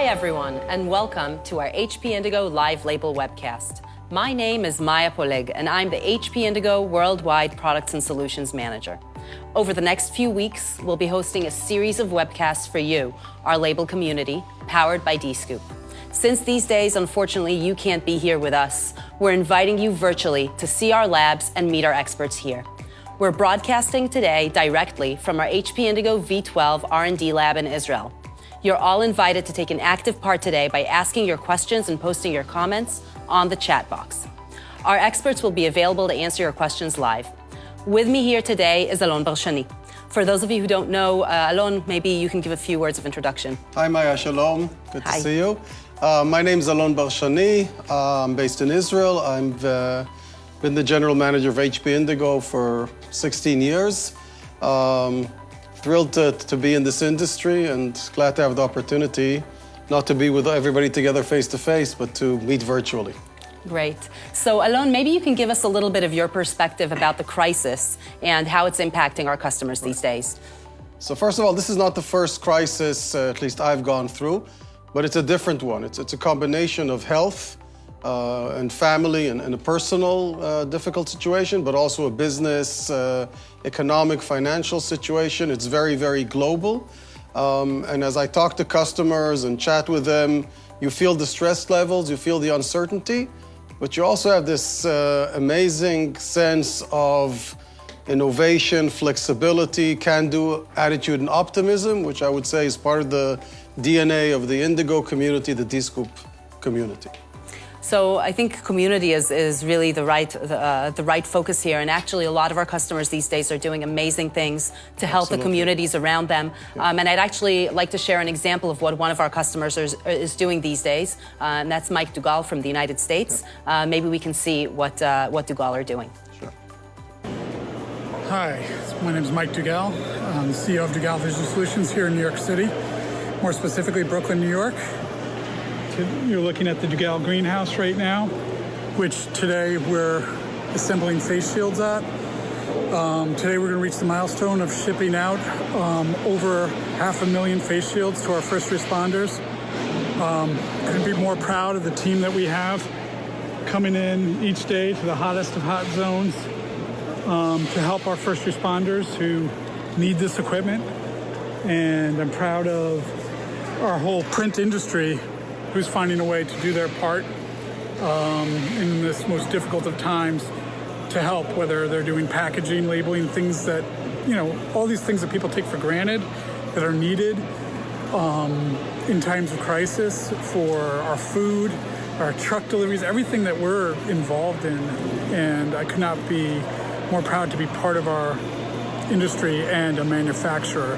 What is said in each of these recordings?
everyone, and welcome to our HP Indigo Live Label webcast. My name is Maya Polig, and I'm the HP Indigo Worldwide Products and Solutions Manager. Over the next few weeks, we'll be hosting a series of webcasts for you, our label community, powered by Dscoop. Since these days, unfortunately, you can't be here with us, we're inviting you virtually to see our labs and meet our experts here. We're broadcasting today directly from our HP Indigo V12 R&D lab in Israel. You're all invited to take an active part today by asking your questions and posting your comments on the chat box. Our experts will be available to answer your questions live. With me here today is Alon Barshani. For those of you who don't know, Alon, maybe you can give a few words of introduction. Hi, Maya, shalom. Good Hi. to see you. My name is Alon Barshani. I'm based in Israel. I've been the general manager of HP Indigo for 16 years. Thrilled to be in this industry and glad to have the opportunity not to be with everybody together face to face, but to meet virtually. Great. So Alon, maybe you can give us a little bit of your perspective about the crisis and how it's impacting our customers these days. So first of all, this is not the first crisis, at least I've gone through, but it's a different one. It's a combination of health and family and a personal difficult situation, but also a business, economic, financial situation. It's very, very global. And as I talk to customers and chat with them, you feel the stress levels, you feel the uncertainty, but you also have this amazing sense of innovation, flexibility, can-do attitude and optimism, which I would say is part of the DNA of the Indigo community, the Dscoop community. So I think community is really the right focus here, and actually a lot of our customers these days are doing amazing things to help the communities around them. Yeah. And I'd actually like to share an example of what one of our customers is doing these days, and that's Mike Dugal from the United States. Yeah. Maybe we can see what Dugal are doing. Sure. Hi, my name is Mike Dugal. I'm the CEO of Dugal Vision Solutions here in New York City, more specifically Brooklyn, New York. You're looking at the Dugal greenhouse right now, which today we're assembling face shields at. Today we're going to reach the milestone of shipping out over 500,000 face shields to our first responders. Couldn't be more proud of the team that we have coming in each day to the hottest of hot zones to help our first responders who need this equipment. And I'm proud of our whole print industry who's finding a way to do their part in this most difficult of times to help, whether they're doing packaging, labeling, things that, all these things that people take for granted that are needed in times of crisis for our food, our truck deliveries, everything that we're involved in. And I could not be more proud to be part of our industry and a manufacturer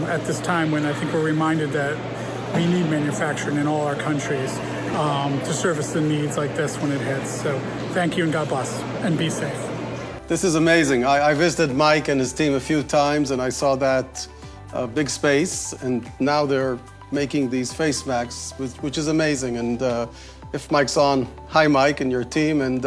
at this time when I think we're reminded that we need manufacturing in all our countries to service the needs like this when it hits. So thank you and God bless, and be safe. This is amazing. I visited Mike and his team a few times, and I saw that big space, and now they're making these face masks, which is amazing. And if Mike's on, hi Mike and your team, and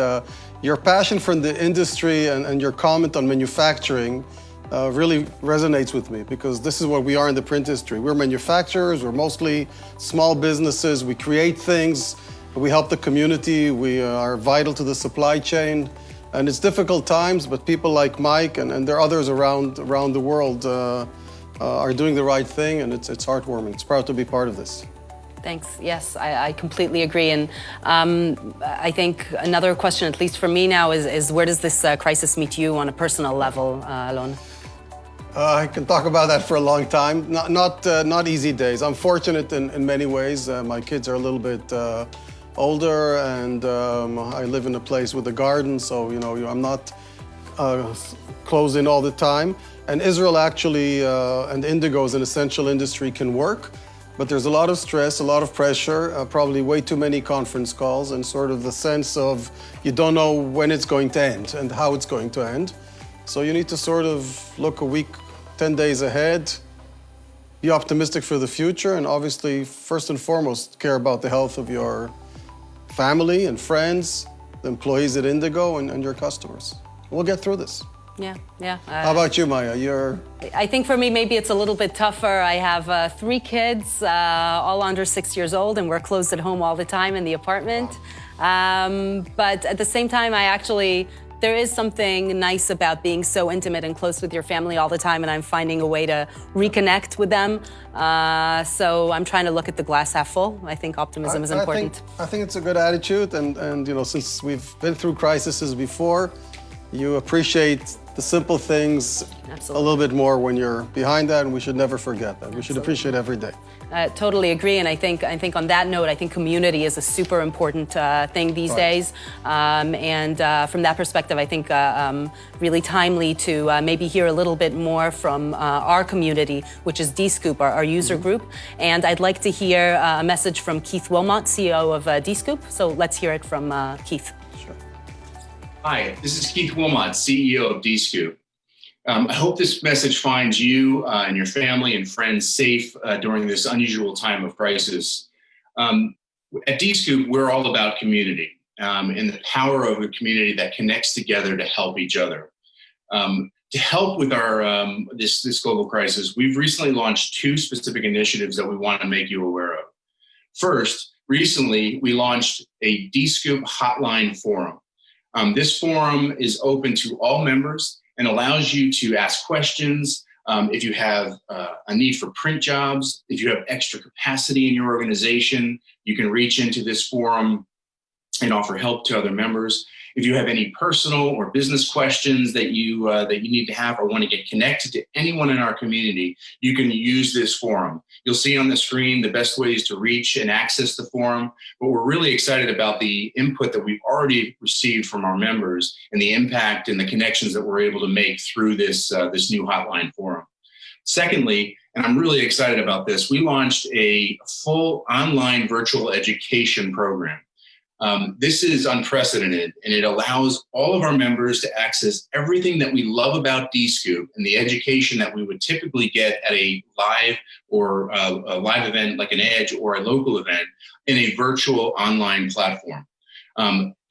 your passion for the industry and your comment on manufacturing really resonates with me, because this is what we are in the print industry. We're manufacturers, we're mostly small businesses, we create things, we help the community, we are vital to the supply chain. And it's difficult times, but people like Mike and there are others around the world are doing the right thing, and it's heartwarming. It's proud to be part of this. Thanks. Yes, I completely agree. And I think another question, at least for me now, is where does this crisis meet you on a personal level, Alon? I can talk about that for a long time. Not easy days. I'm fortunate in many ways. My kids are a little bit older, and I live in a place with a garden, so I'm not closed in all the time. And Israel actually, and Indigo as an essential industry can work, but there's a lot of stress, a lot of pressure, probably way too many conference calls, and sort of the sense of you don't know when it's going to end and how it's going to end. So you need to sort of look a week, 10 days ahead, be optimistic for the future, and obviously, first and foremost, care about the health of your family and friends, the employees at Indigo, and your customers. We'll get through this. Yeah. How about you, Maya? I think for me, maybe it's a little bit tougher. I have 3 kids, all under 6 years old, and we're closed at home all the time in the apartment. But at the same time, there is something nice about being so intimate and close with your family all the time, and I'm finding a way to reconnect with them. So I'm trying to look at the glass half full. I think optimism is important. I think it's a good attitude, and since we've been through crises before, you appreciate the simple things a little bit more when you're behind that, and we should never forget that. We should appreciate every day. Totally agree, and I think on that note, I think community is a super important thing these days, and from that perspective, I think really timely to maybe hear a little bit more from our community, which is Dscoop, our user group, and I'd like to hear a message from Keith Wilmot, CEO of Dscoop. So let's hear it from Keith. Sure. Hi, this is Keith Wilmot, CEO of Dscoop. I hope this message finds you and your family and friends safe during this unusual time of crisis. At Dscoop, we're all about community and the power of a community that connects together to help each other. To help with our this global crisis, we've recently launched 2 specific initiatives that we want to make you aware of. First, recently we launched a Dscoop Hotline forum. This forum is open to all members and allows you to ask questions. If you have a need for print jobs, if you have extra capacity in your organization, you can reach into this forum and offer help to other members. If you have any personal or business questions that you need to have or want to get connected to anyone in our community, you can use this forum. You'll see on the screen the best ways to reach and access the forum, but we're really excited about the input that we've already received from our members and the impact and the connections that we're able to make through this new hotline forum. Secondly, and I'm really excited about this, we launched a full online virtual education program. This is unprecedented, and it allows all of our members to access everything that we love about Dscoop and the education that we would typically get at a live or a live event like an Edge or a local event in a virtual online platform.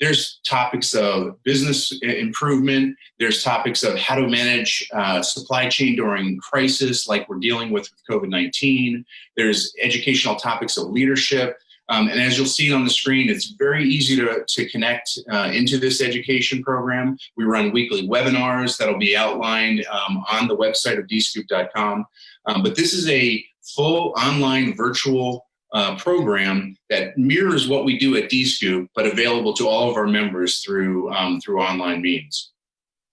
There's topics of business improvement. There's topics of how to manage supply chain during crisis like we're dealing with COVID-19. There's educational topics of leadership. And as you'll see on the screen, it's very easy to connect into this education program. We run weekly webinars that'll be outlined on the website of dscoop.com. But this is a full online virtual program that mirrors what we do at Dscoop, but available to all of our members through online means.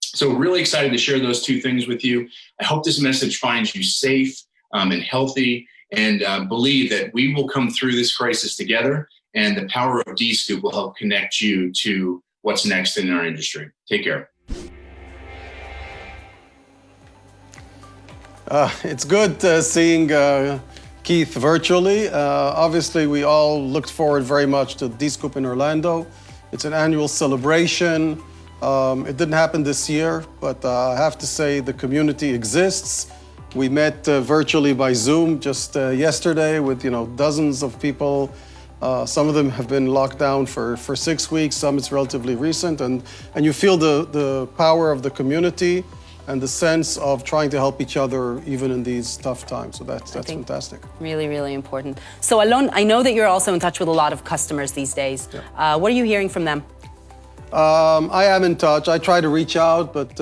So really excited to share those 2 things with you. I hope this message finds you safe and healthy, and believe that we will come through this crisis together, and the power of Dscoop will help connect you to what's next in our industry. Take care. It's good seeing Keith virtually. Obviously, we all looked forward very much to Dscoop in Orlando. It's an annual celebration. It didn't happen this year, but I have to say the community exists. We met virtually by Zoom just yesterday with dozens of people. Some of them have been locked down for 6 weeks. Some it's relatively recent, and you feel the power of the community and the sense of trying to help each other even in these tough times. So that's fantastic. Really, really important. So Alon, I know that you're also in touch with a lot of customers these days. Yeah. What are you hearing from them? I am in touch. I try to reach out, but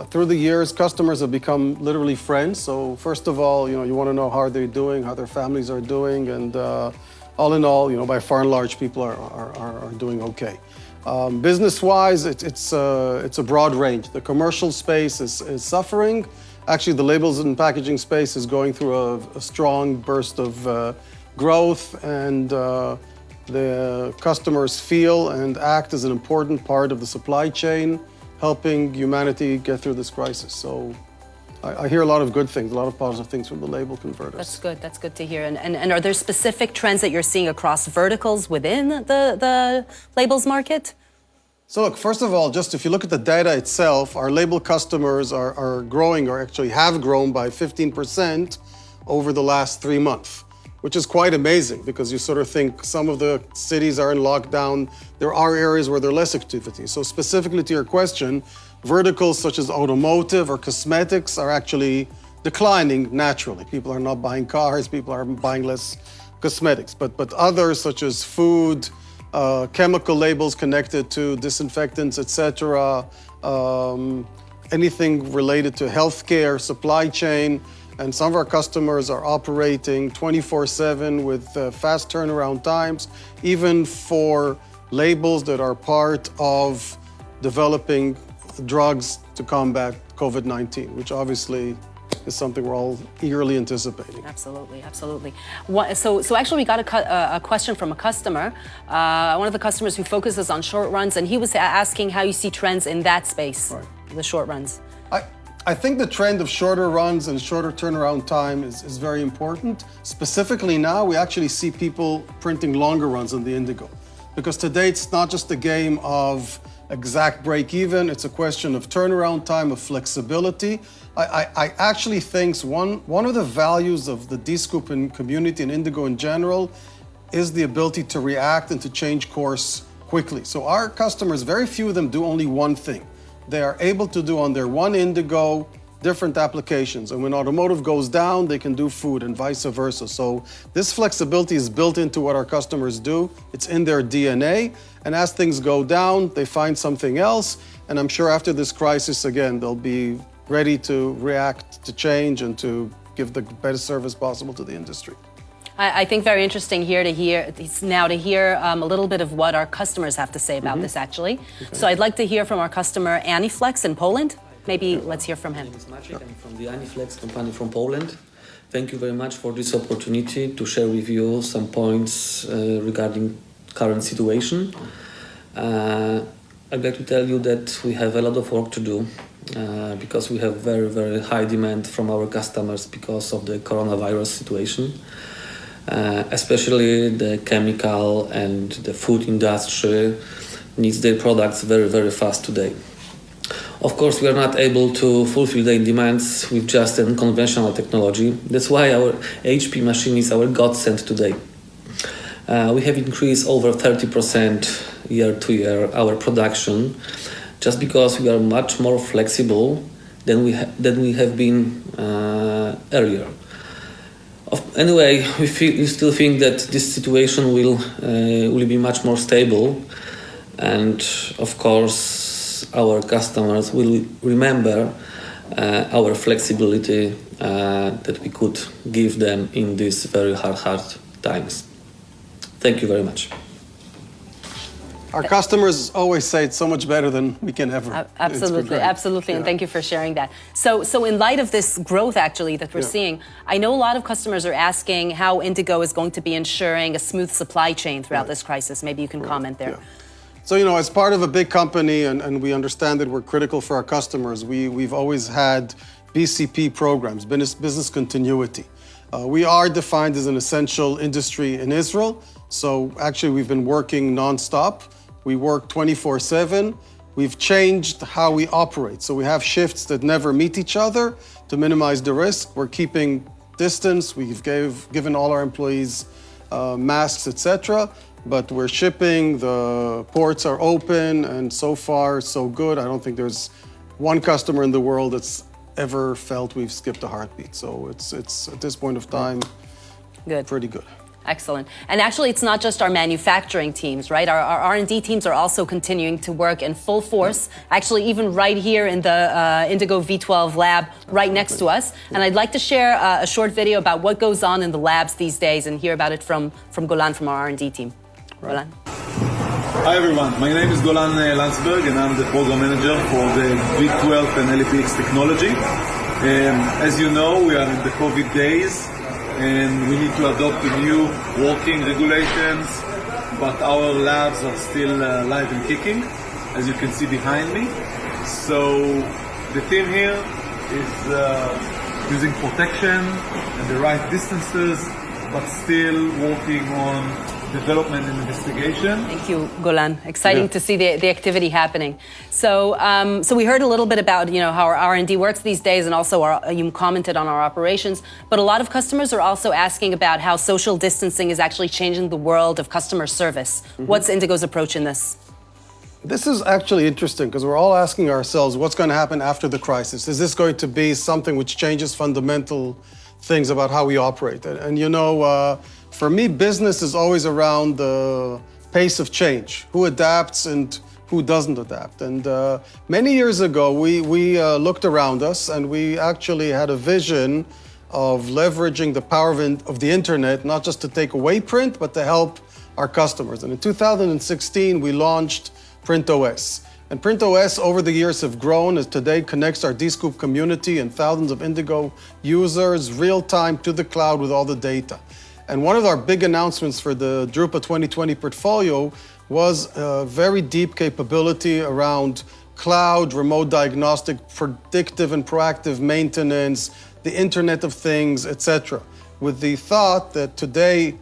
through the years, customers have become literally friends. So first of all, you want to know how they're doing, how their families are doing, and all in all, by far and large, people are doing okay. Business-wise, it's a broad range. The commercial space is suffering. Actually, the labels and packaging space is going through a strong burst of growth, and the customers feel and act as an important part of the supply chain, helping humanity get through this crisis. So I hear a lot of good things, a lot of positive things from the label converters. That's good. That's good to hear. And are there specific trends that you're seeing across verticals within the labels market? So look, first of all, just if you look at the data itself, our label customers are growing, or actually have grown by 15% over the last 3 months. Which is quite amazing, because you sort of think some of the cities are in lockdown. There are areas where there's less activity. So specifically to your question, verticals such as automotive or cosmetics are actually declining naturally. People are not buying cars, people are buying less cosmetics. But others such as food, chemical labels connected to disinfectants, etc., anything related to healthcare, supply chain, and some of our customers are operating 24/7 with fast turnaround times, even for labels that are part of developing drugs to combat COVID-19, which obviously is something we're all eagerly anticipating. Absolutely, absolutely. So actually we got a question from a customer, one of the customers who focuses on short runs, and he was asking how you see trends in that space, right, the short runs. I think the trend of shorter runs and shorter turnaround time is very important. Specifically now, we actually see people printing longer runs on the Indigo. Because today it's not just a game of exact break even, it's a question of turnaround time, of flexibility. I actually think one of the values of the Dscoop and community and Indigo in general is the ability to react and to change course quickly. So our customers, very few of them do only one thing. They are able to do on their one Indigo different applications. And when automotive goes down, they can do food and vice versa. So this flexibility is built into what our customers do. It's in their DNA. And as things go down, they find something else. And I'm sure after this crisis, again, they'll be ready to react, to change, and to give the best service possible to the industry. I think very interesting here to hear a little bit of what our customers have to say about this, actually. Okay. So I'd like to hear from our customer, Aniflex in Poland. Maybe let's hear from him. My name is Maciek. I'm from the Aniflex company from Poland. Thank you very much for this opportunity to share with you some points regarding current situation. I'd like to tell you that we have a lot of work to do because we have very, very high demand from our customers because of the coronavirus situation. Especially the chemical and the food industry needs their products very, very fast today. Of course, we are not able to fulfill their demands with just a conventional technology. That's why our HP machine is our godsend today. We have increased over 30% year to year our production just because we are much more flexible than we have been earlier. Anyway, we still think that this situation will be much more stable, and of course our customers will remember our flexibility that we could give them in these very hard times. Thank you very much. Our customers always say it's so much better than we can ever. Absolutely, absolutely, yeah. And thank you for sharing that. So in light of this growth actually that we're seeing, I know a lot of customers are asking how Indigo is going to be ensuring a smooth supply chain throughout this crisis. Maybe you can comment there. Yeah. So, as part of a big company, and we understand that we're critical for our customers, we've always had BCP programs, business continuity. We are defined as an essential industry in Israel. So actually we've been working nonstop. We work 24/7. We've changed how we operate. So we have shifts that never meet each other to minimize the risk. We're keeping distance. We've given all our employees masks, etc. But we're shipping, the ports are open, and so far, so good. I don't think there's one customer in the world that's ever felt we've skipped a heartbeat. So it's at this point of time, pretty good. Excellent. And actually, it's not just our manufacturing teams, right? Our R&D teams are also continuing to work in full force, actually even right here in the Indigo V12 lab right next to us. And I'd like to share a short video about what goes on in the labs these days and hear about it from Golan, from our R&D team. Golan. Hi everyone, my name is Golan Landsberg and I'm the program manager for the V12 and LPX technology. As you know, we are in the COVID days and we need to adopt the new working regulations, but our labs are still live and kicking, as you can see behind me. So the team here is using protection and the right distances, but still working on development and investigation. Thank you, Golan. Exciting to see the activity happening. So, so we heard a little bit about how our R&D works these days, and also you commented on our operations. But a lot of customers are also asking about how social distancing is actually changing the world of customer service. What's Indigo's approach in this? This is actually interesting because we're all asking ourselves what's going to happen after the crisis. Is this going to be something which changes fundamental things about how we operate? And you know, for me, business is always around the pace of change, who adapts and who doesn't adapt. And many years ago, we looked around us and we actually had a vision of leveraging the power of the internet, not just to take away print, but to help our customers. And in 2016, we launched PrintOS. And PrintOS over the years have grown as today connects our Dscoop community and thousands of Indigo users real time to the cloud with all the data. And one of our big announcements for the Drupa 2020 portfolio was a very deep capability around cloud, remote diagnostic, predictive and proactive maintenance, the Internet of Things, etc. With the thought that today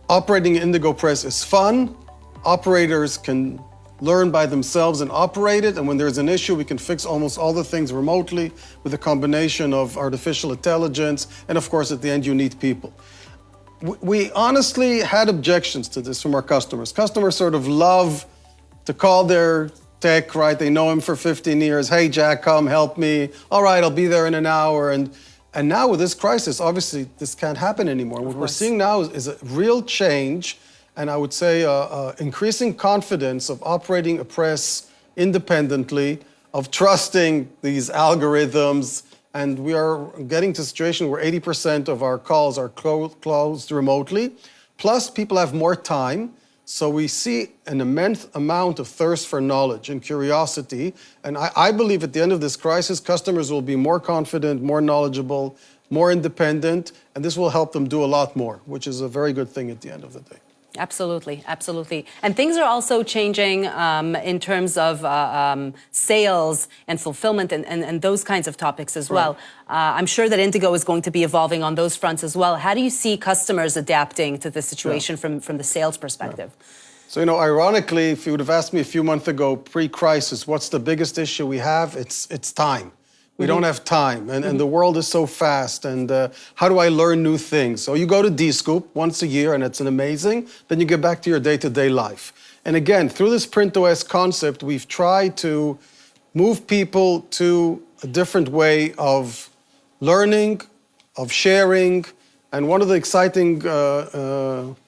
operating Indigo Press is fun, operators can learn by themselves and operate it, and when there's an issue, we can fix almost all the things remotely with a combination of artificial intelligence, and of course, at the end, you need people. We honestly had objections to this from our customers. Customers sort of love to call their tech, right? They know him for 15 years. Hey, Jack, come help me. All right, I'll be there in an hour. And now with this crisis, obviously, this can't happen anymore. What we're seeing now is a real change, and I would say increasing confidence of operating a press independently, of trusting these algorithms. And we are getting to a situation where 80% of our calls are closed remotely. Plus, people have more time. So we see an immense amount of thirst for knowledge and curiosity. And I believe at the end of this crisis, customers will be more confident, more knowledgeable, more independent, and this will help them do a lot more, which is a very good thing at the end of the day. Absolutely, absolutely. And things are also changing in terms of sales and fulfillment and those kinds of topics as well. I'm sure that Indigo is going to be evolving on those fronts as well. How do you see customers adapting to the situation from the sales perspective? So, you know, ironically, if you would have asked me a few months ago, pre-crisis, what's the biggest issue we have? It's time. We don't have time, and the world is so fast, and how do I learn new things? So you go to Dscoop once a year, and it's an amazing, then you get back to your day-to-day life. And again, through this PrintOS concept, we've tried to move people to a different way of learning, of sharing, and one of the exciting,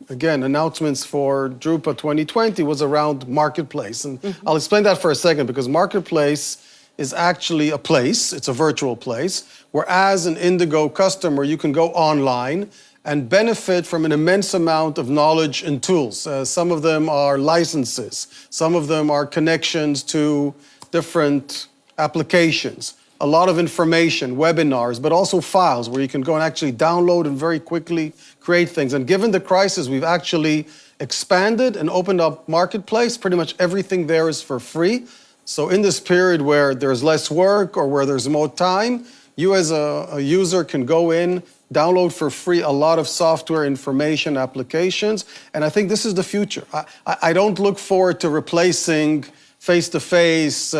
again, announcements for Drupa 2020 was around Marketplace. And I'll explain that for a second, because Marketplace is actually a place, it's a virtual place, where as an Indigo customer, you can go online and benefit from an immense amount of knowledge and tools. Some of them are licenses, some of them are connections to different applications, a lot of information, webinars, but also files where you can go and actually download and very quickly create things. And given the crisis, we've actually expanded and opened up Marketplace. Pretty much everything there is for free. So in this period where there's less work or where there's more time, you as a user can go in, download for free a lot of software, information, applications, and I think this is the future. I don't look forward to replacing face-to-face,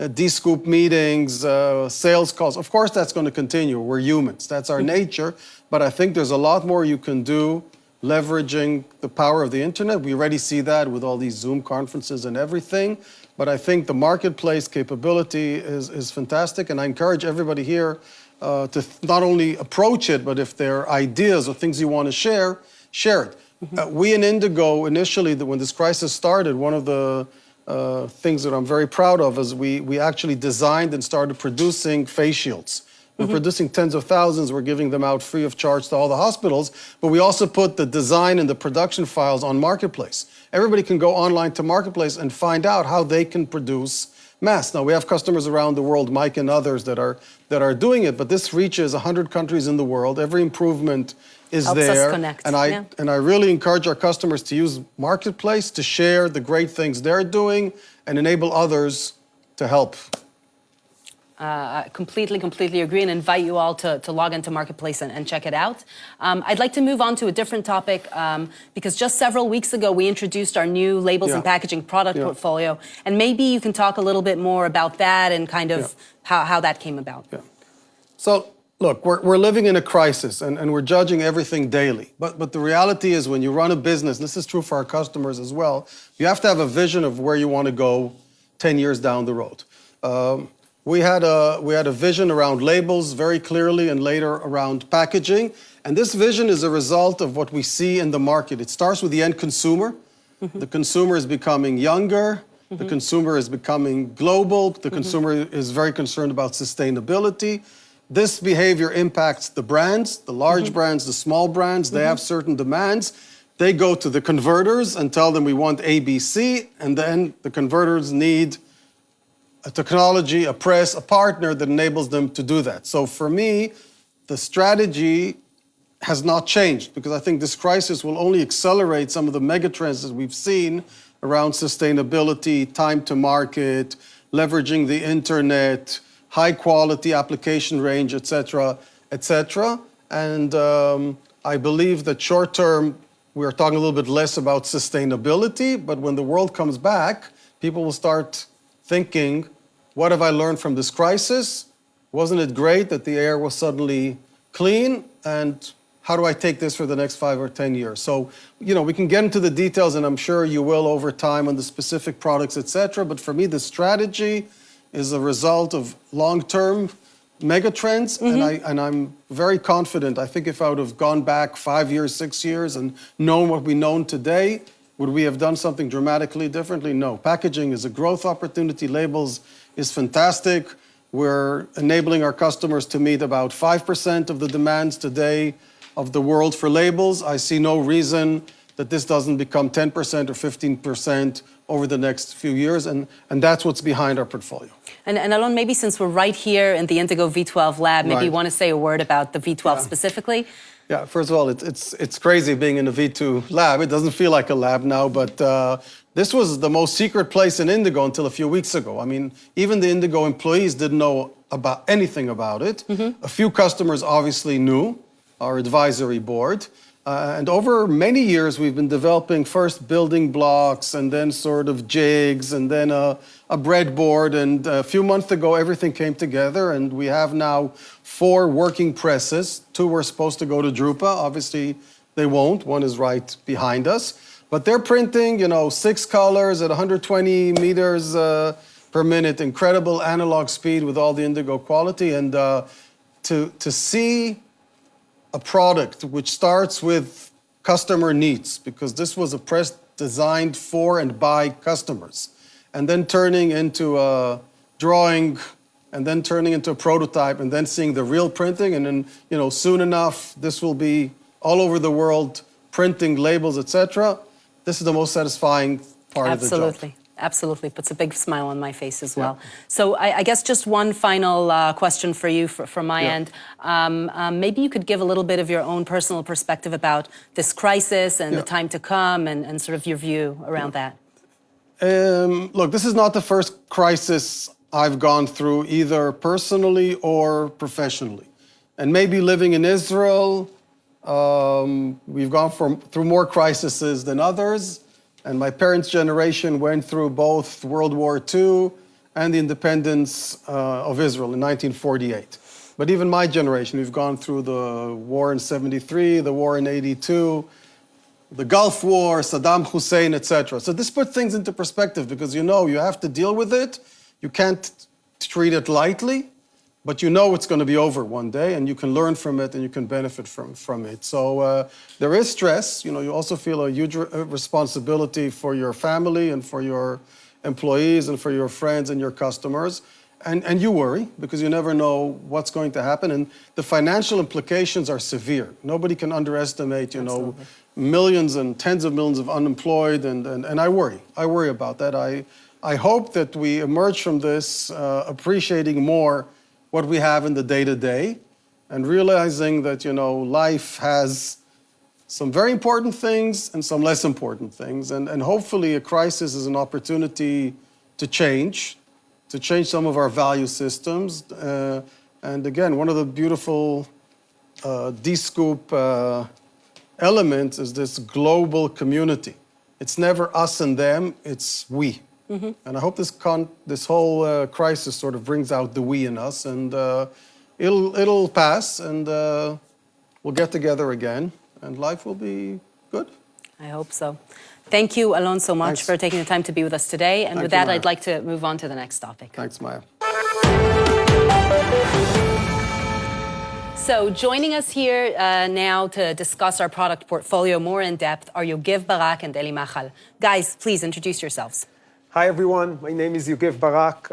Dscoop meetings, sales calls. Of course that's going to continue. We're humans. That's our nature. But I think there's a lot more you can do leveraging the power of the internet. We already see that with all these Zoom conferences and everything. But I think the Marketplace capability is fantastic, and I encourage everybody here to not only approach it, but if there are ideas or things you want to share, share it. We in Indigo, initially, when this crisis started, one of the things that I'm very proud of is we actually designed and started producing face shields. We're producing tens of thousands. We're giving them out free of charge to all the hospitals. But we also put the design and the production files on Marketplace. Everybody can go online to Marketplace and find out how they can produce masks. Now, we have customers around the world, Mike and others, that are doing it. But this reaches 100 countries in the world. Every improvement is helps there. Us connect. And I really encourage our customers to use Marketplace to share the great things they're doing and enable others to help. Completely agree, and invite you all to log into Marketplace and check it out. I'd like to move on to a different topic because just several weeks ago we introduced our new labels and packaging product portfolio, and maybe you can talk a little bit more about that and kind of how that came about. So look, we're living in a crisis and we're judging everything daily. But the reality is when you run a business, and this is true for our customers as well, you have to have a vision of where you want to go 10 years down the road. We had a vision around labels very clearly and later around packaging. And this vision is a result of what we see in the market. It starts with the end consumer. The consumer is becoming younger. The consumer is becoming global. The consumer is very concerned about sustainability. This behavior impacts the brands, the large brands, the small brands. They have certain demands. They go to the converters and tell them we want ABC, and then the converters need a technology, a press, a partner that enables them to do that. So for me, the strategy has not changed because I think this crisis will only accelerate some of the megatrends that we've seen around sustainability, time to market, leveraging the internet, high quality application range, et cetera, et cetera. And I believe that short term, we're talking a little bit less about sustainability, but when the world comes back, people will start thinking, what have I learned from this crisis? Wasn't it great that the air was suddenly clean? And how do I take this for the next 5 or 10 years? So, we can get into the details, and I'm sure you will over time on the specific products, et cetera. But for me, the strategy is a result of long-term megatrends, and I'm very confident. I think if I would have gone back 5 years, 6 years, and known what we know today, would we have done something dramatically differently? No. Packaging is a growth opportunity. Labels is fantastic. We're enabling our customers to meet about 5% of the demands today of the world for labels. I see no reason that this doesn't become 10% or 15% over the next few years, and that's what's behind our portfolio. And Alon, maybe since we're right here in the Indigo V12 lab, maybe you Right. want to say a word about the V12 specifically? Yeah, first of all, it's crazy being in a V2 lab. It doesn't feel like a lab now, but this was the most secret place in Indigo until a few weeks ago. I mean, even the Indigo employees didn't know about anything about it. A few customers obviously knew, our advisory board. And over many years, we've been developing first building blocks and then sort of jigs and then a breadboard. And a few months ago, everything came together and we have now 4 working presses. 2 were supposed to go to Drupa. Obviously, they won't. One is right behind us. But they're printing, 6 colors at 120 meters per minute. Incredible analog speed with all the Indigo quality. And to see a product which starts with customer needs, because this was a press designed for and by customers, and then turning into a drawing, and then turning into a prototype, and then seeing the real printing, and then, soon enough, this will be all over the world, printing labels, etc. This is the most satisfying part of the job. Absolutely. Puts a big smile on my face as well. So I guess just one final question for you from my end. Maybe you could give a little bit of your own personal perspective about this crisis and the time to come and sort of your view around that. Look, this is not the first crisis I've gone through, either personally or professionally. And maybe living in Israel, we've gone through more crises than others. And my parents' generation went through both World War II and the independence of Israel in 1948. But even my generation, we've gone through the war in 73, the war in 82, the Gulf War, Saddam Hussein, etc. So this puts things into perspective because you have to deal with it. You can't treat it lightly, but it's going to be over one day, and you can learn from it and you can benefit from it. So there is stress. You also feel a huge responsibility for your family and for your employees and for your friends and your customers. And you worry because you never know what's going to happen. And the financial implications are severe. Nobody can underestimate, millions and tens of millions of unemployed. And I worry. I worry about that. I hope that we emerge from this appreciating more what we have in the day-to-day and realizing that, life has some very important things and some less important things. And hopefully a crisis is an opportunity to change some of our value systems. And again, one of the beautiful Dscoop elements is this global community. It's never us and them, it's we. And I hope this whole crisis sort of brings out the we in us. And it'll pass, and we'll get together again, and life will be good. I hope so. Thank you, Alon, so much Thanks. for taking the time to be with us today. And Thank with you, that, Maya. I'd like to move on to the next topic. Thanks, Maya. So joining us here now to discuss our product portfolio more in depth are Yogev Barak and Eli Machal. Guys, please introduce yourselves. Hi, everyone. My name is Yogev Barak.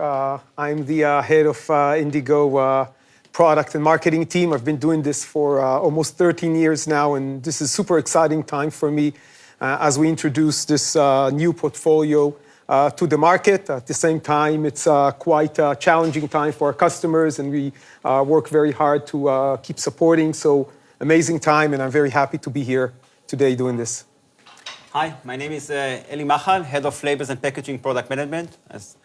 I'm the head of Indigo product and marketing team. I've been doing this for almost 13 years now, and this is a super exciting time for me as we introduce this new portfolio to the market. At the same time, it's quite a challenging time for our customers, and we work very hard to keep supporting. So amazing time, and I'm very happy to be here today doing this. Hi, my name is Eli Machal, Head of Labels and Packaging Product Management. As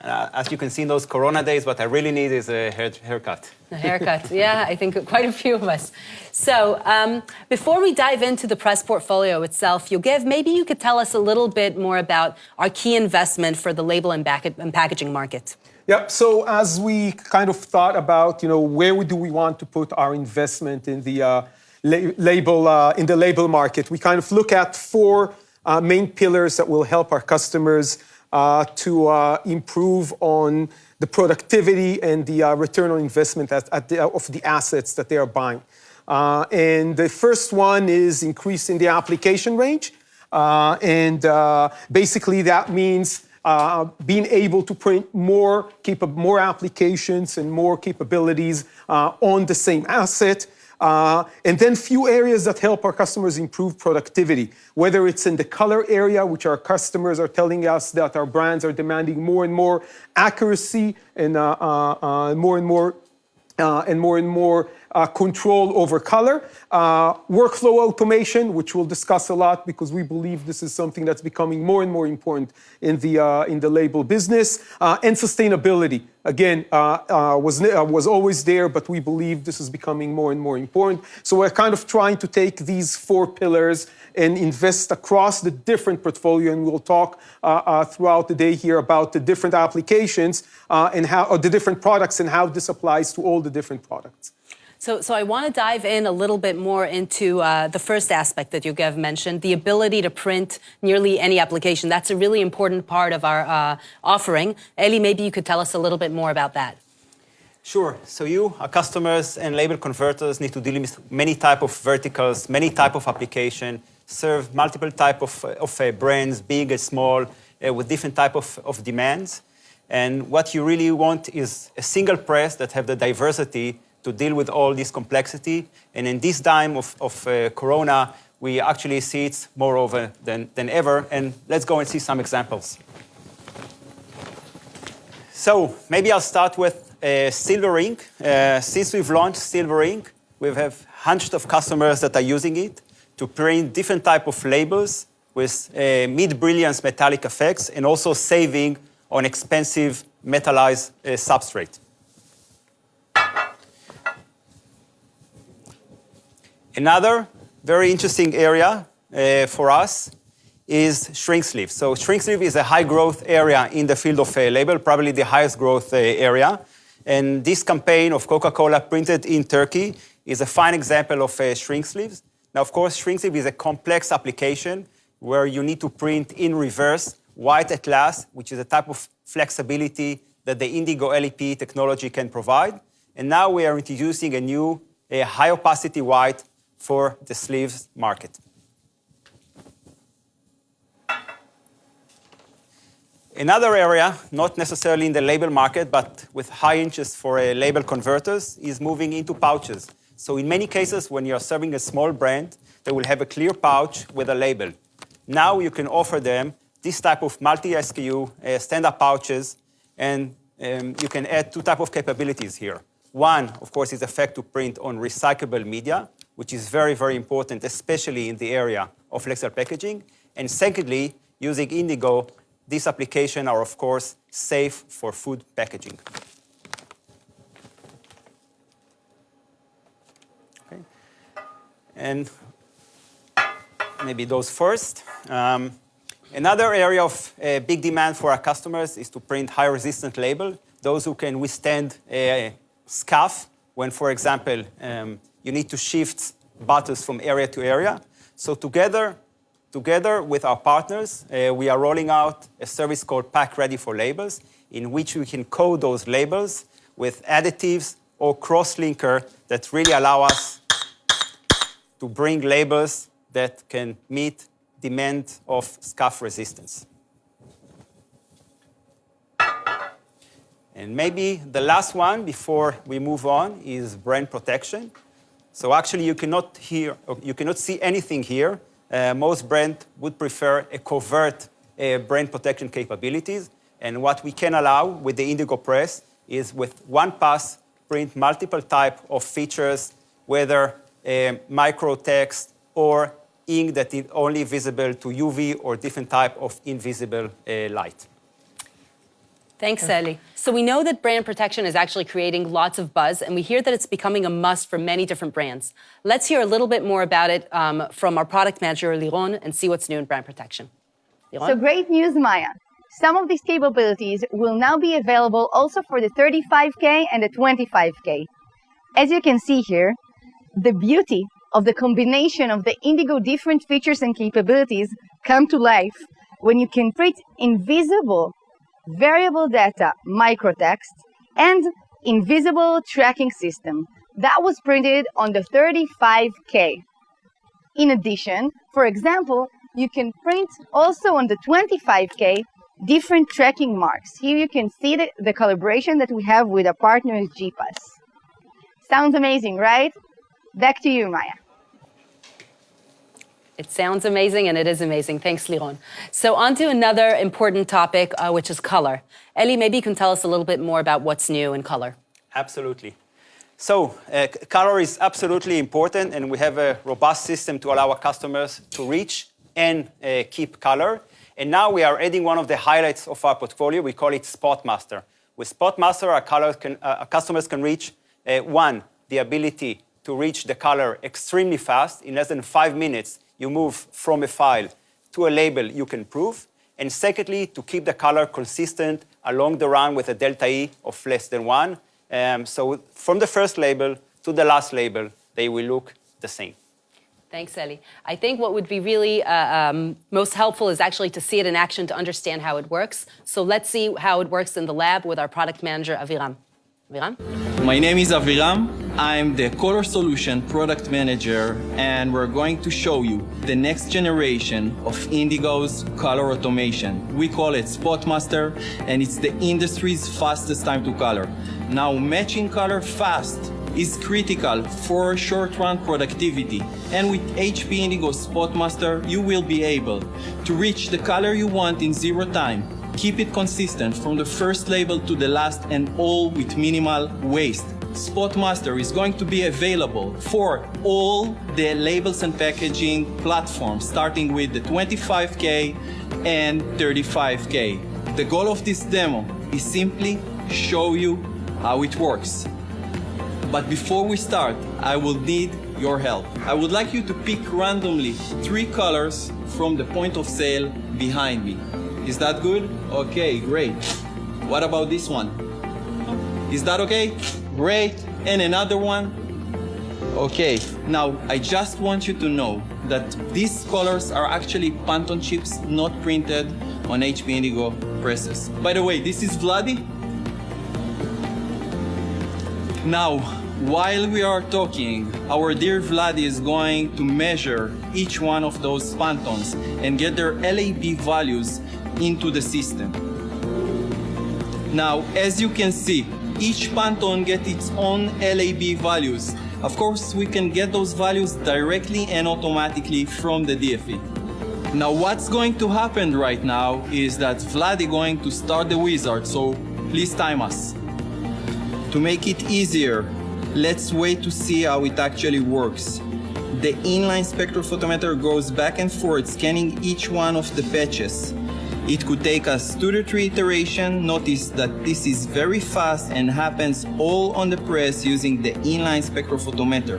you can see in those Corona days, what I really need is a haircut. A haircut, yeah, I think quite a few of us. So before we dive into the press portfolio itself, Yogev, maybe you could tell us a little bit more about our key investment for the label and packaging market. Yeah, so as we kind of thought about, where do we want to put our investment in the label market, we kind of look at four main pillars that will help our customers to improve on the productivity and the return on investment of the assets that they are buying. And the first one is increasing the application range. And basically that means being able to print more applications and more capabilities on the same asset. And then few areas that help our customers improve productivity, whether it's in the color area, which our customers are telling us that our brands are demanding more and more accuracy and more and more control over color. Workflow automation, which we'll discuss a lot because we believe this is something that's becoming more and more important in the label business. And sustainability, again, was always there, but we believe this is becoming more and more important. So we're kind of trying to take these four pillars and invest across the different portfolio, and we'll talk throughout the day here about the different applications and how the different products and how this applies to all the different products. So I want to dive in a little bit more into the first aspect that Yogev mentioned, the ability to print nearly any application. That's a really important part of our offering. Eli, maybe you could tell us a little bit more about that. Sure. So you, our customers and label converters, need to deal with many type of verticals, many type of application, serve multiple type of brands, big and small, with different type of demands. And what you really want is a single press that have the diversity to deal with all this complexity. And in this time of Corona, we actually see it more over than ever. And let's go and see some examples. So maybe I'll start with Silver Ink. Since we've launched Silver Ink, we have hundreds of customers that are using it to print different type of labels with mid-brilliance metallic effects and also saving on expensive metallized substrate. Another very interesting area for us is shrink sleeve. So shrink sleeve is a high growth area in the field of label, probably the highest growth area. And this campaign of Coca-Cola printed in Turkey is a fine example of shrink sleeves. Now, of course, shrink sleeve is a complex application where you need to print in reverse white at last, which is a type of flexibility that the Indigo LEP technology can provide. And now we are introducing a new high opacity white for the sleeves market. Another area, not necessarily in the label market, but with high interest for label converters, is moving into pouches. So in many cases, when you're serving a small brand, they will have a clear pouch with a label. Now you can offer them this type of multi-SKU stand-up pouches, and you can add two types of capabilities here. One, of course, is the fact to print on recyclable media, which is very, very important, especially in the area of flexible packaging. And secondly, using Indigo, these applications are, of course, safe for food packaging. Okay. And maybe those first. Another area of big demand for our customers is to print high-resistant label, those who can withstand scuff when, for example, you need to shift buttons from area to area. So together with our partners, we are rolling out a service called Pack Ready for Labels, in which we can code those labels with additives or cross-linker that really allow us to bring labels that can meet demand of scuff resistance. And maybe the last one before we move on is brand protection. So actually, you cannot see anything here. Most brands would prefer a covert brand protection capabilities. And what we can allow with the Indigo press is with one pass, print multiple type of features, whether micro text or ink that is only visible to UV or different type of invisible light. Thanks, Eli. So we know that brand protection is actually creating lots of buzz, and we hear that it's becoming a must for many different brands. Let's hear a little bit more about it from our product manager, Liron, and see what's new in brand protection. Liron? So great news, Maya. Some of these capabilities will now be available also for the 35K and the 25K. As you can see here, the beauty of the combination of the Indigo different features and capabilities come to life when you can print invisible variable data microtext and invisible tracking system. That was printed on the 35K. In addition, for example, you can print also on the 25K different tracking marks. Here you can see the collaboration that we have with our partners, GPAS. Sounds amazing, right? Back to you, Maya. It sounds amazing, and it is amazing. Thanks, Liron. So on to another important topic, which is color. Eli, maybe you can tell us a little bit more about what's new in color. Absolutely. So color is absolutely important, and we have a robust system to allow our customers to reach and keep color. And now we are adding one of the highlights of our portfolio. We call it Spotmaster. With Spotmaster, our customers can reach, one, the ability to reach the color extremely fast. In less than 5 minutes, you move from a file to a label you can prove. And secondly, to keep the color consistent along the run with a delta E of less than 1. So from the first label to the last label, they will look the same. Thanks, Eli. I think what would be really most helpful is actually to see it in action to understand how it works. So let's see how it works in the lab with our product manager, Aviram. Aviram? My name is Aviram. I'm the Color Solution Product Manager, and we're going to show you the next generation of Indigo's color automation. We call it Spotmaster, and it's the industry's fastest time to color. Now, matching color fast is critical for short-run productivity, and with HP Indigo Spotmaster, you will be able to reach the color you want in 0 time. Keep it consistent from the first label to the last, and all with minimal waste. Spotmaster is going to be available for all the labels and packaging platforms, starting with the 25K and 35K. The goal of this demo is simply show you how it works. But before we start, I will need your help. I would like you to pick randomly 3 colors from the point of sale behind me. Is that good? Okay, great. What about this one? Is that okay? Great. And another one? Okay. Now, I just want you to know that these colors are actually Pantone chips, not printed on HP Indigo presses. By the way, this is Vladi. Now, while we are talking, our dear Vladi is going to measure each one of those Pantones and get their LAB values into the system. Now, as you can see, each Pantone gets its own LAB values. Of course, we can get those values directly and automatically from the DFE. Now, what's going to happen right now is that Vlad is going to start the wizard, so please time us. To make it easier, let's wait to see how it actually works. The inline spectrophotometer goes back and forth, scanning each one of the patches. It could take us 2 to 3 iterations. Notice that this is very fast and happens all on the press using the inline spectrophotometer.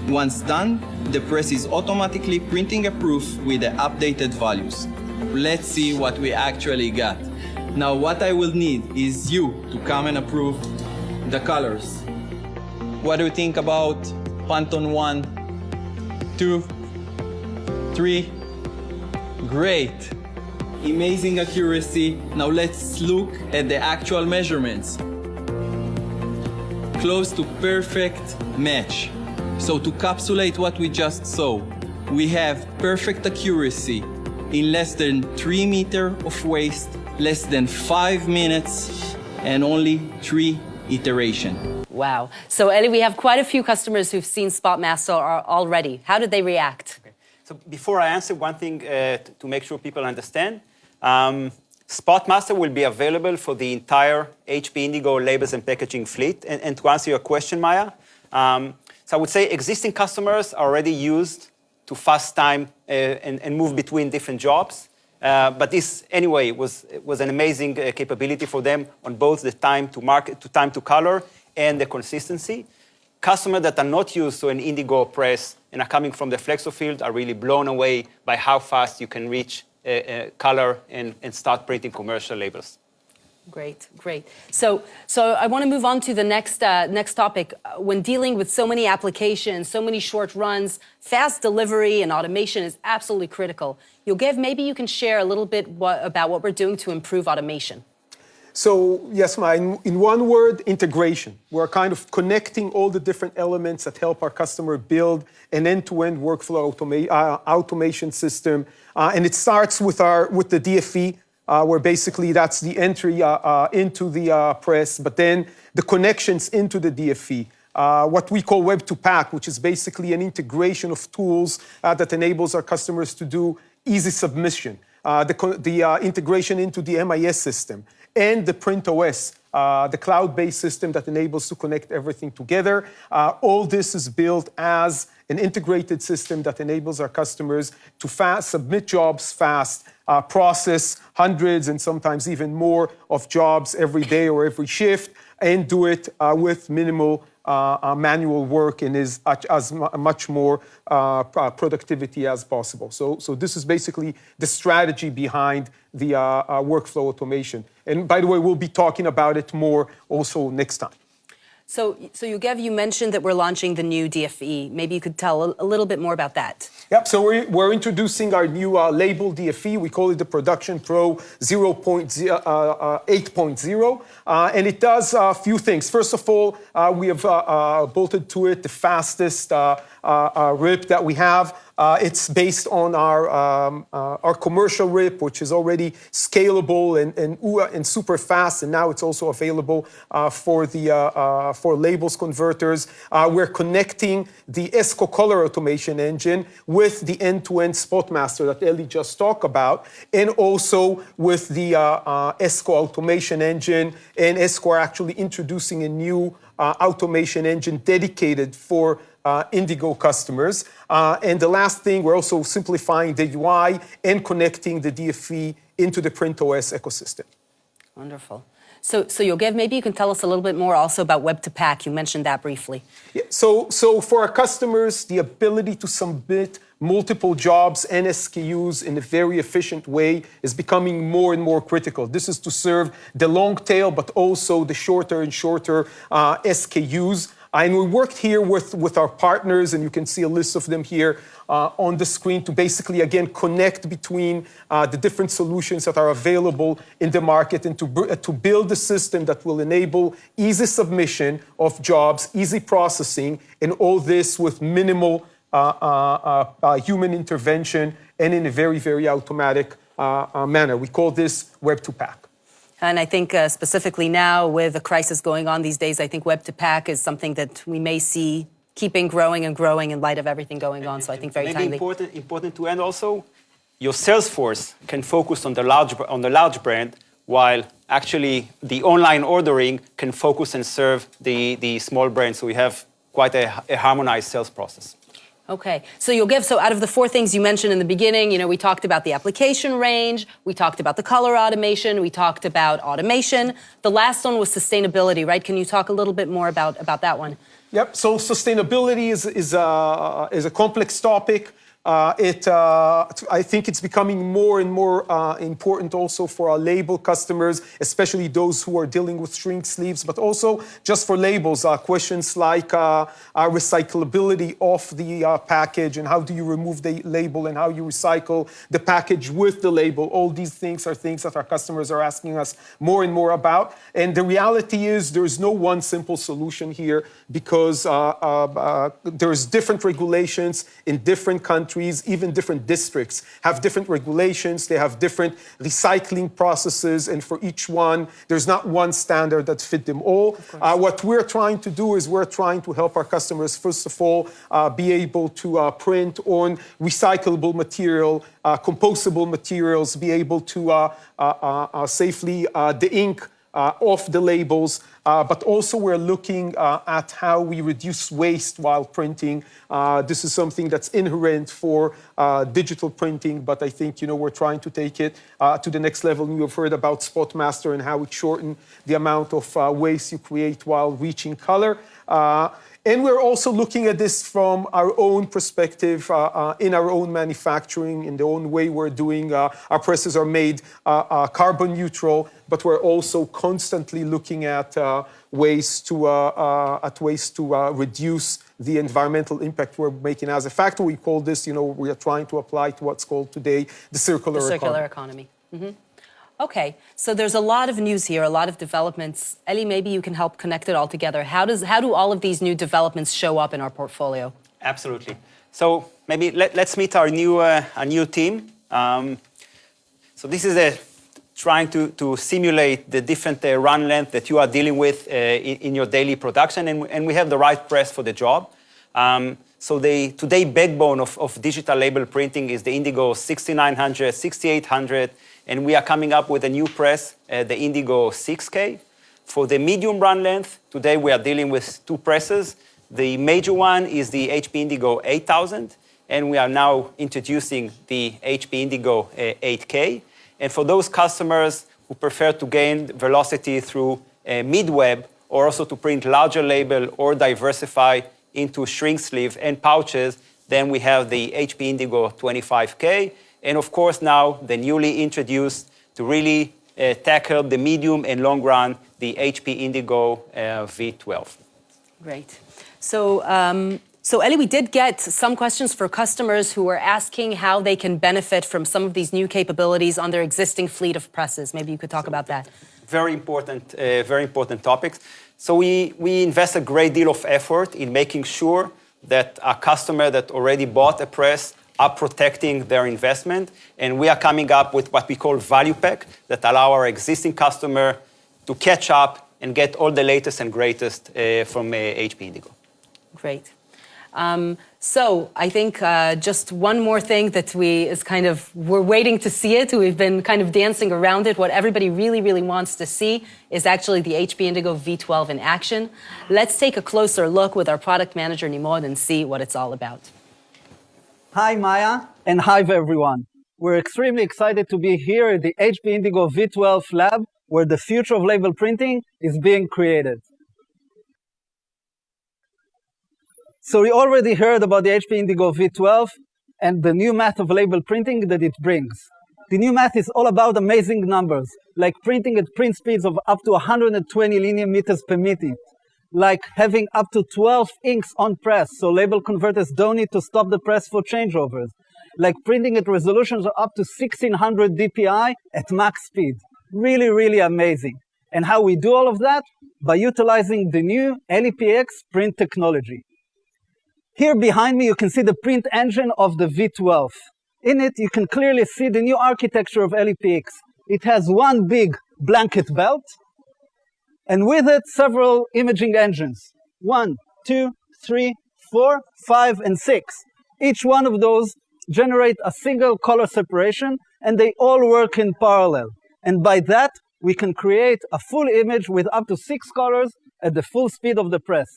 Once done, the press is automatically printing a proof with the updated values. Let's see what we actually got. Now, what I will need is you to come and approve the colors. What do you think about Pantone 1, 2, 3? Great. Amazing accuracy. Now let's look at the actual measurements. Close to perfect match. So to capsulate what we just saw, we have perfect accuracy in less than 3 meters of waste, less than 5 minutes, and only 3 iterations. Wow. So, Eli, we have quite a few customers who've seen Spotmaster already. How did they react? Okay. So before I answer, one thing to make sure people understand, Spotmaster will be available for the entire HP Indigo labels and packaging fleet. And to answer your question, Maya, so I would say existing customers are already used to fast time and move between different jobs. But this, anyway, was an amazing capability for them on both the time to market, to time to color, and the consistency. Customers that are not used to an Indigo press and are coming from the Flexo field are really blown away by how fast you can reach color and start printing commercial labels. Great, great. So I want to move on to the next topic. When dealing with so many applications, so many short runs, fast delivery and automation is absolutely critical. Yogev, maybe you can share a little bit about what we're doing to improve automation. So yes, in one word, integration. We're kind of connecting all the different elements that help our customer build an end-to-end workflow automation system. And it starts with the DFE, where basically that's the entry into the press, but then the connections into the DFE. What we call Web2Pack, which is basically an integration of tools that enables our customers to do easy submission, the integration into the MIS system, and the PrintOS, the cloud-based system that enables to connect everything together. All this is built as an integrated system that enables our customers to submit jobs fast, process hundreds and sometimes even more of jobs every day or every shift, and do it with minimal manual work and is as much more productivity as possible. So this is basically the strategy behind the workflow automation. And by the way, we'll be talking about it more also next time. So Yogev, you mentioned that we're launching the new DFE. Maybe you could tell a little bit more about that. Yep, so we're introducing our new label DFE. We call it the Production Pro 8.0, and it does a few things. First of all, we have bolted to it the fastest RIP that we have. It's based on our commercial RIP, which is already scalable and super fast, and now it's also available for labels converters. We're connecting the ESCO color automation engine with the end-to-end Spotmaster that Eli just talked about, and also with the ESCO automation engine. And ESCO are actually introducing a new automation engine dedicated for Indigo customers. And the last thing, we're also simplifying the UI and connecting the DFE into the PrintOS ecosystem. Wonderful. So Yogev, maybe you can tell us a little bit more also about Web2Pack. You mentioned that briefly. Yeah, so for our customers, the ability to submit multiple jobs and SKUs in a very efficient way is becoming more and more critical. This is to serve the long tail, but also the shorter and shorter SKUs. And we worked here with our partners, and you can see a list of them here on the screen, to basically, again, connect between the different solutions that are available in the market, and to build a system that will enable easy submission of jobs, easy processing, and all this with minimal human intervention and in a very, very automatic manner. We call this Web2Pack. And I think specifically now with the crisis going on these days, I think Web2Pack is something that we may see keeping growing and growing in light of everything going on. So I think very timely. Maybe important to end also, your sales force can focus on the large brand, while actually the online ordering can focus and serve the small brand. So we have quite a harmonized sales process. Okay, so so out of the 4 things you mentioned in the beginning, we talked about the application range, we talked about the color automation, we talked about automation. The last one was sustainability, right? Can you talk a little bit more about that one? Yep, so sustainability is a complex topic. I think it's becoming more and more important also for our label customers, especially those who are dealing with shrink sleeves, but also just for labels, questions like recyclability of the package and how do you remove the label and how you recycle the package with the label. All these things are things that our customers are asking us more and more about. And the reality is there's no one simple solution here because there's different regulations in different countries, even different districts have different regulations, they have different recycling processes, and for each one, there's not one standard that fit them all. What we're trying to do is we're trying to help our customers, first of all, be able to print on recyclable material, compostable materials, be able to safely de-ink off the labels, but also we're looking at how we reduce waste while printing. This is something that's inherent for digital printing, but I think we're trying to take it to the next level. You have heard about Spotmaster and how it shortened the amount of waste you create while reaching color. And we're also looking at this from our own perspective, in our own manufacturing, in the own way we're doing. Our presses are made carbon neutral, but we're also constantly looking at ways to reduce the environmental impact we're making as a factory. We call this, we are trying to apply to what's called today the circular economy. Mm-hmm. Okay, so there's a lot of news here, a lot of developments. Eli, maybe you can help connect it all together. How do all of these new developments show up in our portfolio? Absolutely. So maybe let's meet our new team. So this is trying to simulate the different run length that you are dealing with in your daily production, and we have the right press for the job. So the today backbone of digital label printing is the Indigo 6900, 6800, and we are coming up with a new press, the Indigo 6K. For the medium run length, today we are dealing with two presses. The major one is the HP Indigo 8000, and we are now introducing the HP Indigo 8K. And for those customers who prefer to gain velocity through mid-web, or also to print larger label or diversify into shrink sleeve and pouches, then we have the HP Indigo 25K. And of course now the newly introduced to really tackle the medium and long run, the HP Indigo V12. Great. So Eli, we did get some questions for customers who were asking how they can benefit from some of these new capabilities on their existing fleet of presses. Maybe you could talk about that. Very important topics. So we invest a great deal of effort in making sure that a customer that already bought a press are protecting their investment, and we are coming up with what we call value pack that allow our existing customer to catch up and get all the latest and greatest from HP Indigo. Great. So I think just one more thing that we're waiting to see it. We've been kind of dancing around it. What everybody really, really wants to see is actually the HP Indigo V12 in action. Let's take a closer look with our product manager, Nimrod, and see what it's all about. Hi, Maya, and hi, everyone. We're extremely excited to be here at the HP Indigo V12 lab, where the future of label printing is being created. So we already heard about the HP Indigo V12 and the new math of label printing that it brings. The new math is all about amazing numbers, like printing at print speeds of up to 120 linear meters per minute, like having up to 12 inks on press, so label converters don't need to stop the press for changeovers, like printing at resolutions of up to 1600 dpi at max speed. Really, really amazing. And how we do all of that? By utilizing the new LEPX print technology. Here behind me, you can see the print engine of the V12. In it, you can clearly see the new architecture of LEPX. It has one big blanket belt, and with it, several imaging engines. 1, 2, 3, 4, 5, and 6. Each one of those generate a single color separation, and they all work in parallel. And by that, we can create a full image with up to 6 colors at the full speed of the press.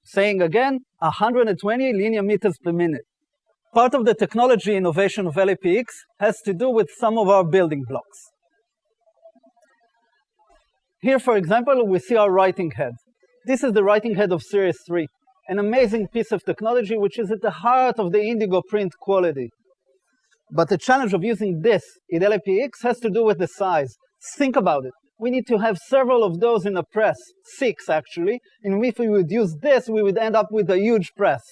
Saying again, 120 linear meters per minute. Part of the technology innovation of LEPX has to do with some of our building blocks. Here, for example, we see our writing head. This is the writing head of Series 3. an amazing piece of technology which is at the heart of the Indigo print quality. But the challenge of using this in LAPX has to do with the size. Think about it. We need to have several of those in a press, 6 actually, and if we would use this, we would end up with a huge press.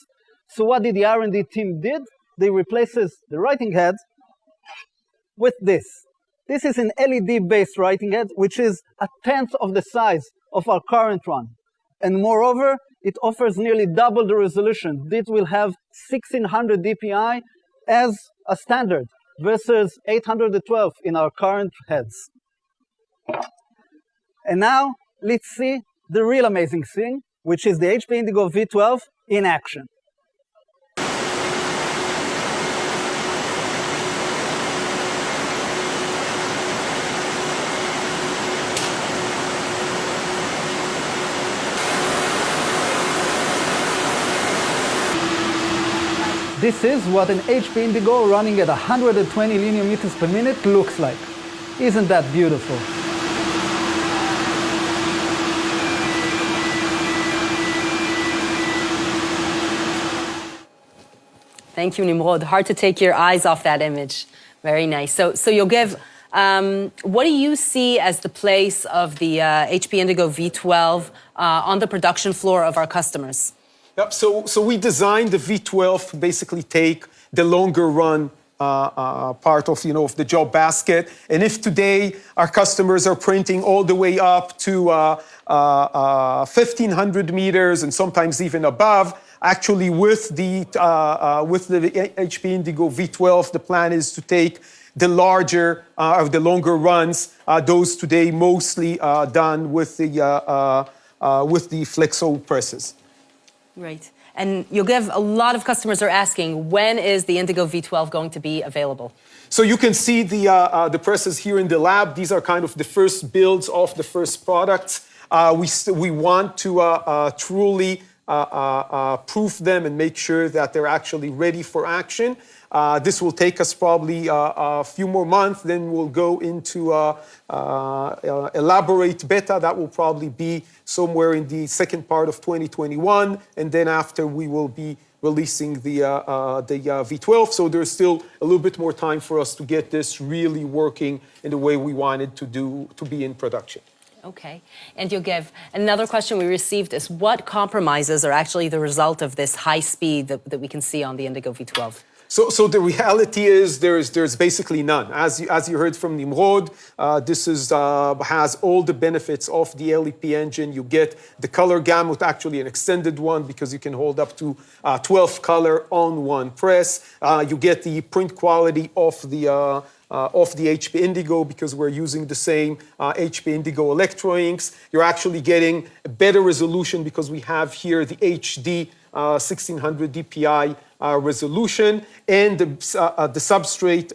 So what did the R&D team did? They replaces the writing head with this. This is an LED-based writing head, which is 1/10 of the size of our current one. And moreover, it offers nearly double the resolution. This will have 1600 dpi as a standard versus 812 in our current heads. And now, let's see the real amazing thing, which is the HP Indigo V12 in action. This is what an HP Indigo running at 120 linear meters per minute looks like. Isn't that beautiful? Thank you, Nimrod. Hard to take your eyes off that image. Very nice. So Yogev, what do you see as the place of the HP Indigo V12 on the production floor of our customers? Yep. So we designed the V12 to basically take the longer run part of of the job basket. And if today our customers are printing all the way up to 1,500 meters and sometimes even above, actually with the HP Indigo V12, the plan is to take the larger of the longer runs. Those today mostly done with the flexo presses. Right. And Yogev, a lot of customers are asking, when is the Indigo V12 going to be available? So you can see the presses here in the lab. These are kind of the first builds of the first products. We want to truly proof them and make sure that they're actually ready for action. This will take us probably a few more months, then we'll go into elaborate beta. That will probably be somewhere in the second part of 2021, and then after we will be releasing the V12. So there's still a little bit more time for us to get this really working in the way we wanted to be in production. Okay. And Yogev, another question we received is, what compromises are actually the result of this high speed that we can see on the Indigo V12? So the reality is there's basically none. As you heard from Nimrod, this has all the benefits of the LEP engine. You get the color gamut, actually an extended one, because you can hold up to 12 color on one press. You get the print quality of the HP Indigo, because we're using the same HP Indigo electro-inks. You're actually getting a better resolution because we have here the HD 1600 dpi resolution, and the substrate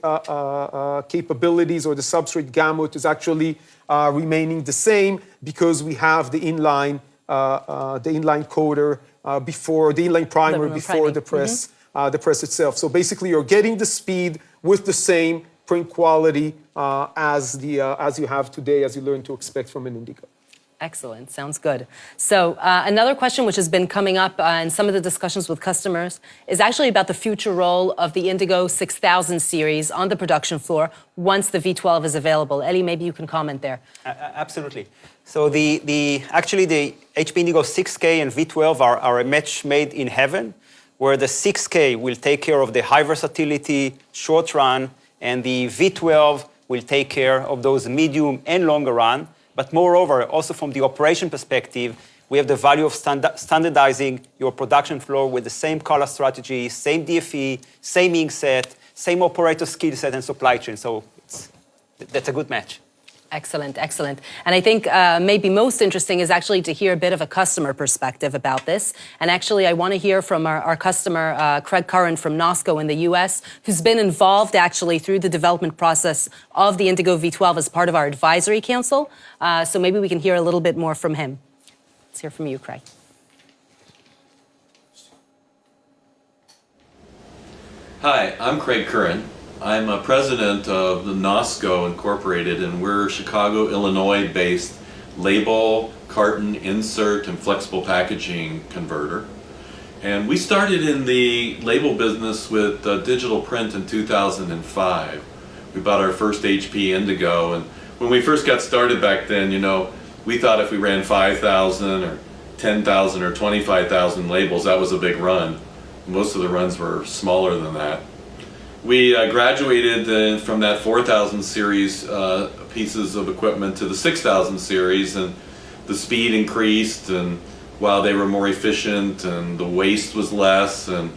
capabilities or the substrate gamut is actually remaining the same because we have the inline coder before the inline primer before the press, the press itself. So basically, you're getting the speed with the same print quality as you have today, as you learn to expect from an Indigo. Excellent. Sounds good. So another question which has been coming up in some of the discussions with customers is actually about the future role of the Indigo 6000 series on the production floor once the V12 is available. Eli, maybe you can comment there. Absolutely. So actually the HP Indigo 6K and V12 are a match made in heaven, where the 6K will take care of the high versatility, short run, and the V12 will take care of those medium and longer run. But moreover, also from the operation perspective, we have the value of standardizing your production floor with the same color strategy, same DFE, same ink set, same operator skill set and supply chain. So that's a good match. Excellent, excellent. And I think maybe most interesting is actually to hear a bit of a customer perspective about this. And actually, I want to hear from our customer, Craig Curran from Nosco in the US, who's been involved actually through the development process of the Indigo V12 as part of our advisory council. So maybe we can hear a little bit more from him. Let's hear from you, Craig. Hi, I'm Craig Curran. I'm a president of the Nosco Incorporated, and we're a Chicago, Illinois-based label, carton, insert, and flexible packaging converter. And we started in the label business with digital print in 2005. We bought our first HP Indigo, and when we first got started back then, you know, we thought if we ran 5,000 or 10,000 or 25,000 labels, that was a big run. Most of the runs were smaller than that. We graduated from that 4,000 series pieces of equipment to the 6,000 series, and the speed increased, and while they were more efficient and the waste was less, and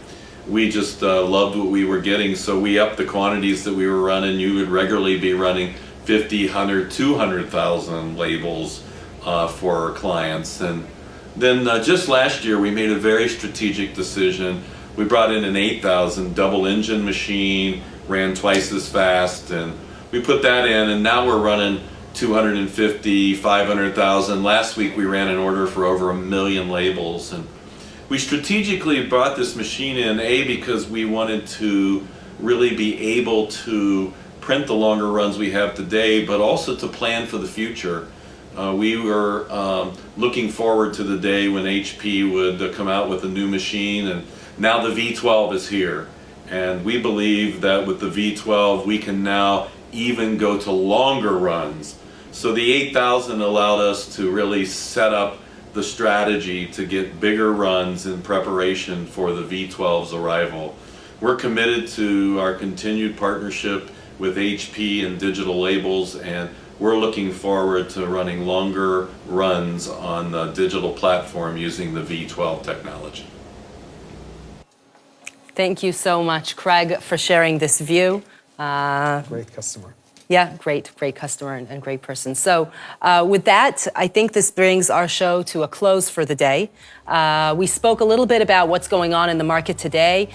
we just loved what we were getting, so we upped the quantities that we were running. You would regularly be running 50, 100, 200,000 labels for our clients. And then just last year we made a very strategic decision. We brought in an 8,000 double engine machine, ran twice as fast, and we put that in, and now we're running 250, 500,000. Last week we ran an order for over 1 million labels. And we strategically brought this machine in, because we wanted to really be able to print the longer runs we have today, but also to plan for the future. We were looking forward to the day when HP would come out with a new machine, and now the V12 is here. And we believe that with the V12 we can now even go to longer runs. So the 8,000 allowed us to really set up the strategy to get bigger runs in preparation for the V12's arrival. We're committed to our continued partnership with HP and digital labels, and we're looking forward to running longer runs on the digital platform using the V12 technology. Thank you so much, Craig, for sharing this view. Great customer. Yeah, great customer and great person. So with that, I think this brings our show to a close for the day. We spoke a little bit about what's going on in the market today.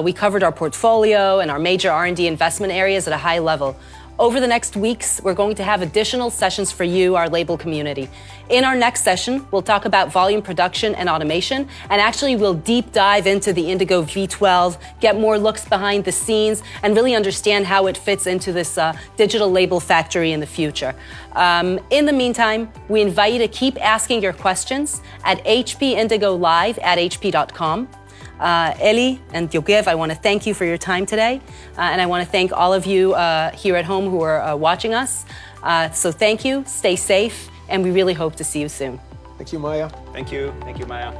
We covered our portfolio and our major R&D investment areas at a high level. Over the next weeks, we're going to have additional sessions for you, our label community. In our next session, we'll talk about volume production and automation, and actually we'll deep dive into the Indigo V12, get more looks behind the scenes, and really understand how it fits into this digital label factory in the future. In the meantime, we invite you to keep asking your questions at hpindigolive@hp.com. Eli and Yogev, I want to thank you for your time today, and I want to thank all of you here at home who are watching us. So thank you, stay safe, and we really hope to see you soon. Thank you, Maya. Thank you, Maya.